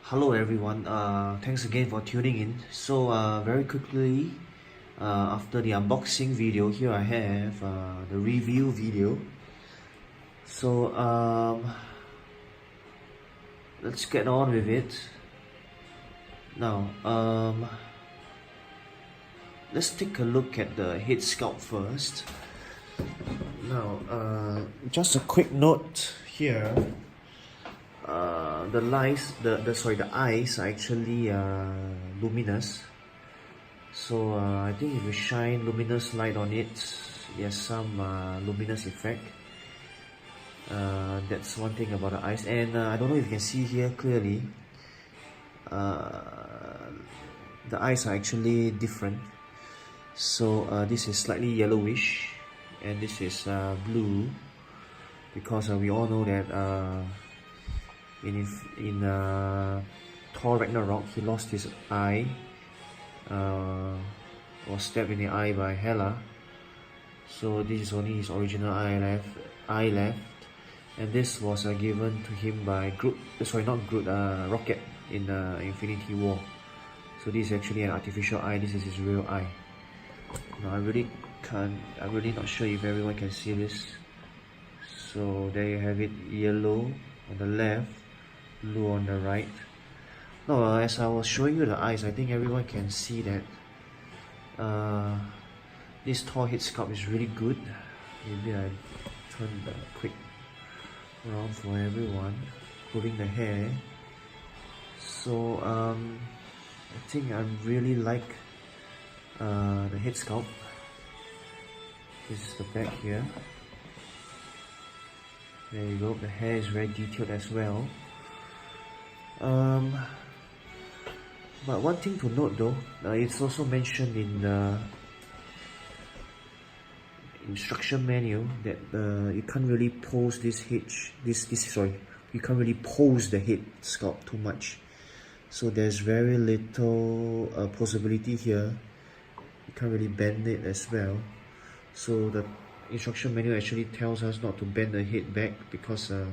Hello everyone, thanks again for tuning in. So very quickly, after the unboxing video, here I have the review video. So let's get on with it. Now let's take a look at the head sculpt first. Now just a quick note here. The eyes are actually luminous. So I think if you shine luminous light on it, there's some luminous effect. That's one thing about the eyes. And I don't know if you can see here clearly. The eyes are actually different. So this is slightly yellowish, and this is blue, because we all know that in Thor Ragnarok, he lost his eye, was stabbed in the eye by Hela. So this is only his original eye left, and this was given to him by Rocket in Infinity War. So this is actually an artificial eye. This is his real eye. Now I'm really not sure if everyone can see this. So there you have it, yellow on the left, blue on the right. Now as I was showing you the eyes, I think everyone can see that this Thor head sculpt is really good. Maybe I turn the quick around for everyone, including the hair. So I think I really like the head sculpt. This is the back here. There you go, the hair is very detailed as well. But one thing to note though, it's also mentioned in the instruction manual that you can't really pose you can't really pose the head sculpt too much. So there's very little possibility here. You can't really bend it as well. So the instruction manual actually tells us not to bend the head back, because I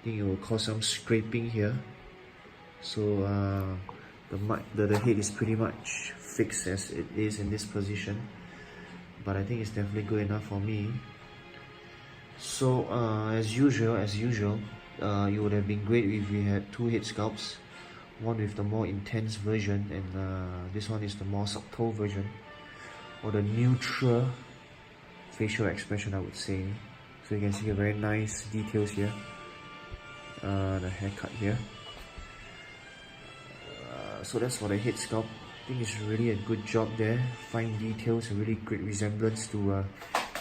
think it will cause some scraping here. So the head is pretty much fixed as it is in this position, but I think it's definitely good enough for me. So as usual, it would have been great if we had two head sculpts, one with the more intense version, and this one is the more subtle version, or the neutral facial expression, I would say. So you can see a very nice details here, the haircut here. So that's for the head sculpt. I think it's really a good job there. Fine details, a really great resemblance to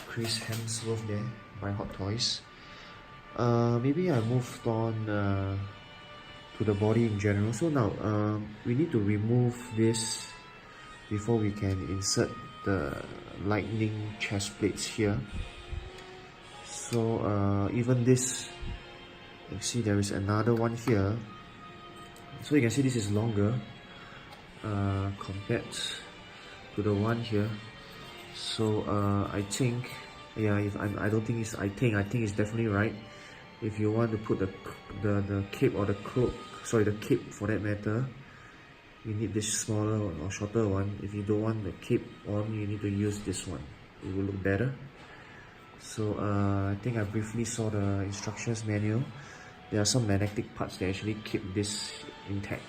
Chris Hemsworth there by Hot Toys. Maybe I moved on to the body in general. So now we need to remove this before we can insert the lightning chest plates here. So even this, you see there is another one here. So you can see this is longer compared to the one here. So I think, yeah, I think it's definitely right. If you want to put the cape or the cloak, sorry, the cape for that matter, you need this smaller or shorter one. If you don't want the cape on, you need to use this one. It will look better. So I think I briefly saw the instructions manual. There are some magnetic parts that actually keep this intact.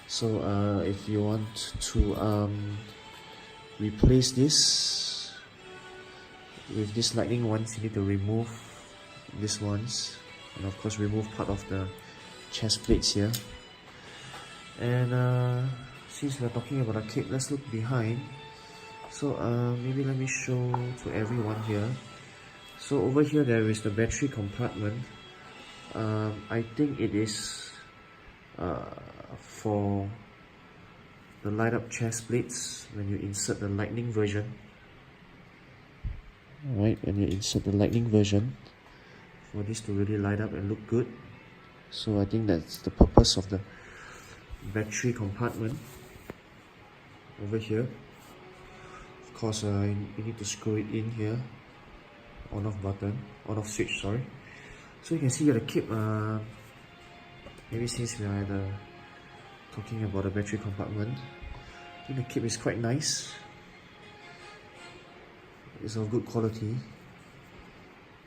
So if you want to replace this with this lightning ones, you need to remove these ones, and of course remove part of the chest plates here. And since we're talking about a cape, let's look behind. So maybe let me show to everyone here. So over here there is the battery compartment. I think it is for the light up chest plates when you insert the lightning version. Alright, when you insert the lightning version, for this to really light up and look good. So I think that's the purpose of the battery compartment over here. Of course you need to screw it in here, on off switch, sorry. So you can see here the cape, maybe since we are at the talking about the battery compartment, I think the cape is quite nice. It's of good quality,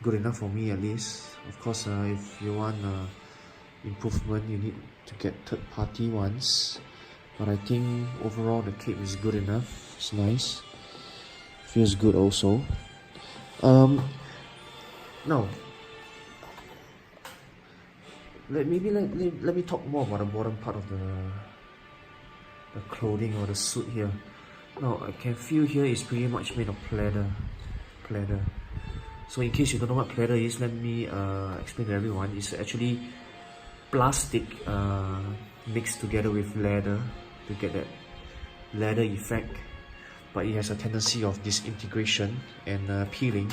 good enough for me at least. Of course, if you want improvement, you need to get third-party ones, but I think overall the cape is good enough. It's nice, feels good also. Now let me talk more about the bottom part of the clothing or the suit here. Now I can feel here is pretty much made of pleather. So in case you don't know what pleather is, let me explain to everyone. It's actually plastic mixed together with leather to get that leather effect, but it has a tendency of disintegration and peeling.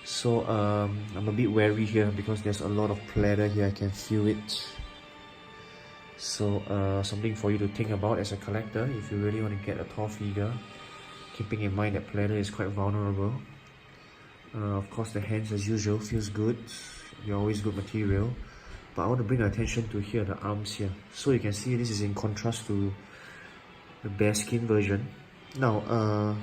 So I'm a bit wary here because there's a lot of pleather here. I can feel it. So something for you to think about as a collector if you really want to get a Thor figure, keeping in mind that pleather is quite vulnerable. Of course, the hands as usual feels good. They're always good material. But I want to bring attention to here, the arms here. So you can see this is in contrast to the bare skin version. Now,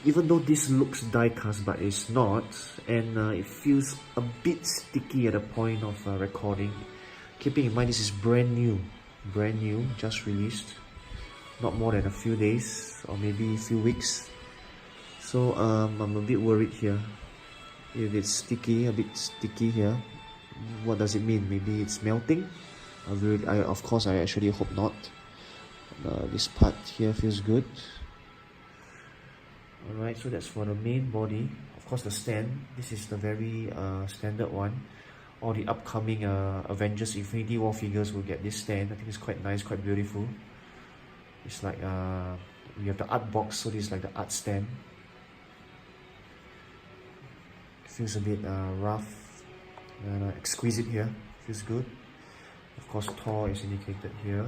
even though this looks die-cast, but it's not, and it feels a bit sticky at the point of recording. Keeping in mind this is brand new, just released, not more than a few days or maybe a few weeks. So I'm a bit worried here. If it's sticky, a bit sticky here, what does it mean? Maybe it's melting? Of course, I actually hope not. This part here feels good. Alright, so that's for the main body. Of course, the stand. This is the very standard one. All the upcoming Avengers Infinity War figures will get this stand. I think it's quite nice, quite beautiful. It's like we have the art box, so this is like the art stand. Feels a bit rough and exquisite here. Feels good. Of course, Thor is indicated here.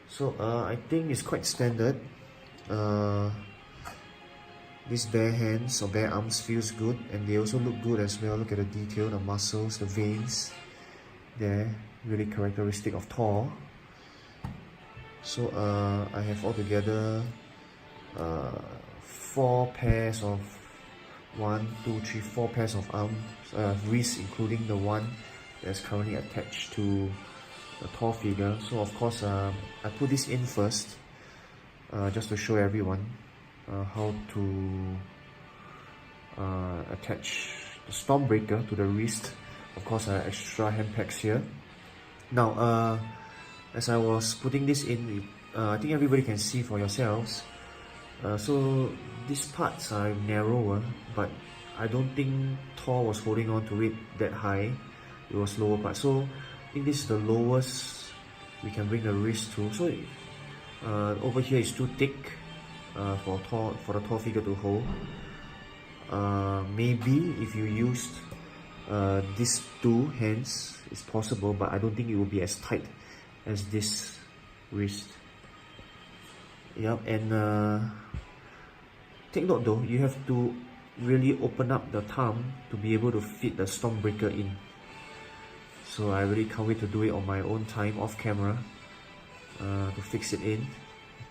So I think it's quite standard. These bare hands or bare arms feels good, and they also look good as well. Look at the detail, the muscles, the veins there, really characteristic of Thor. So I have altogether 4 pairs of 4 pairs of arms, wrists, including the one that's currently attached to the Thor figure. So of course I put this in first just to show everyone how to attach the Stormbreaker to the wrist. Of course, extra hand packs here. Now, as I was putting this in, I think everybody can see for yourselves. So these parts are narrower, but I don't think Thor was holding on to it that high. It was lower part. So I think this is the lowest we can bring the wrist to. So over here is too thick for the Thor figure to hold. Maybe if you used these 2 hands, it's possible, but I don't think it will be as tight as this wrist. Yep, and take note though, you have to really open up the thumb to be able to fit the Stormbreaker in. So I really can't wait to do it on my own time, off camera, to fix it in.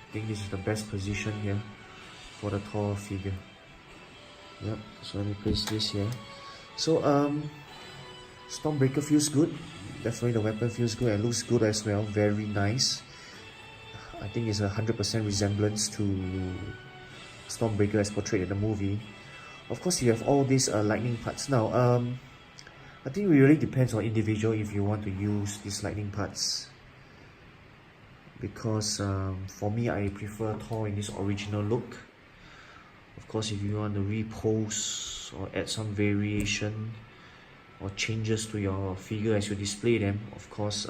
I think this is the best position here for the Thor figure. Yep, so let me place this here. So Stormbreaker feels good. Definitely the weapon feels good and looks good as well. Very nice. I think it's 100% resemblance to Stormbreaker as portrayed in the movie. Of course, you have all these lightning parts. Now, I think it really depends on individual if you want to use these lightning parts. Because for me, I prefer Thor in this original look. Of course, if you want to repose or add some variation or changes to your figure as you display them, of course,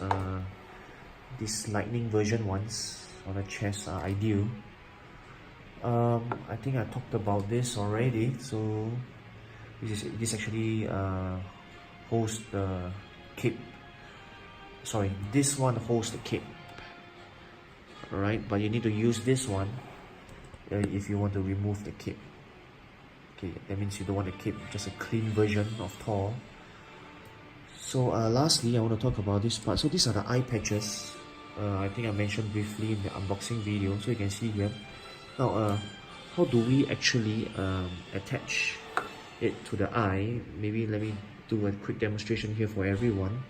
these lightning version ones on the chest are ideal. I think I talked about this already. So this actually holds the cape. Sorry, this one holds the cape. Alright, but you need to use this one if you want to remove the cape. Okay, that means you don't want the cape, just a clean version of Thor. So lastly, I want to talk about this part. So these are the eye patches. I think I mentioned briefly in the unboxing video, so you can see here. Now, how do we actually attach it to the eye? Maybe let me do a quick demonstration here for everyone.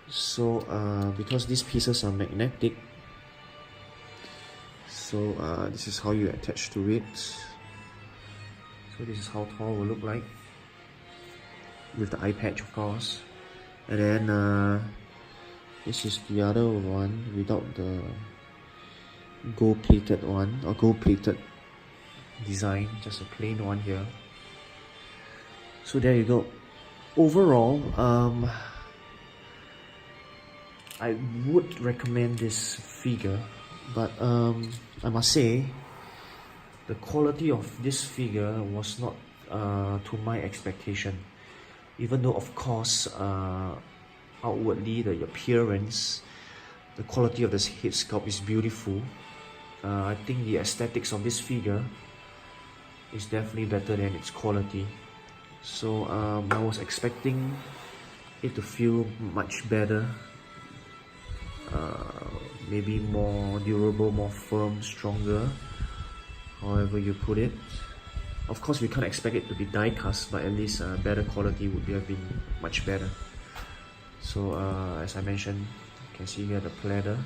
So because these pieces are magnetic, so this is how you attach to it. So this is how Thor will look like with the eye patch, of course. And then this is the other one without the gold plated one, or gold plated design, just a plain one here. So there you go. Overall, I would recommend this figure, but I must say the quality of this figure was not to my expectation. Even though, of course, outwardly the appearance, the quality of this head sculpt is beautiful. I think the aesthetics of this figure is definitely better than its quality. So I was expecting it to feel much better, maybe more durable, more firm, stronger, however you put it. Of course, we can't expect it to be die cast, but at least better quality would have been much better. So as I mentioned, you can see here the pleather.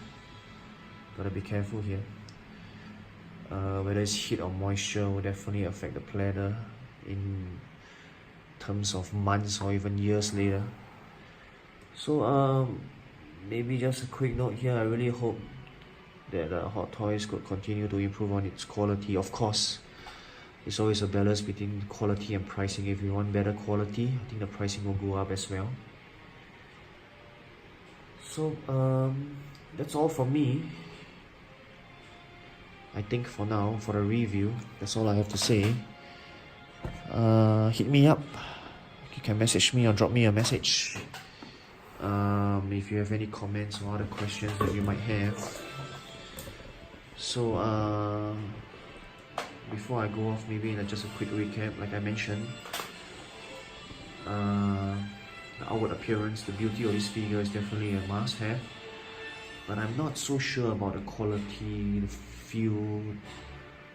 Gotta be careful here. Whether it's heat or moisture will definitely affect the pleather in terms of months or even years later. So maybe just a quick note here, I really hope that Hot Toys could continue to improve on its quality. Of course, it's always a balance between quality and pricing. If you want better quality, I think the pricing will go up as well. So that's all from me. I think for now, for the review, that's all I have to say. Hit me up. You can message me or drop me a message if you have any comments or other questions that you might have. So before I go off, maybe just a quick recap. Like I mentioned, the outward appearance, the beauty of this figure is definitely a must-have, but I'm not so sure about the quality, the feel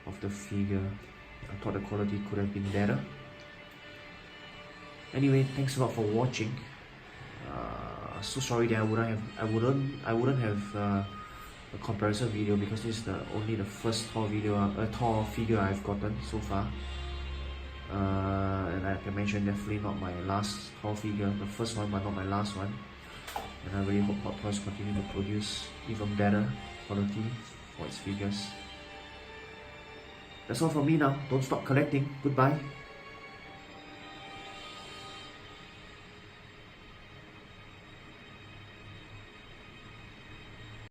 of the figure. I thought the quality could have been better. Anyway, thanks a lot for watching. So sorry that I wouldn't have a comparison video, because this is only the first Thor figure I've gotten so far. And like I mentioned, definitely not my last Thor figure, the first one but not my last one. And I really hope Hot Toys continue to produce even better quality for its figures. That's all from me now. Don't stop collecting. Goodbye.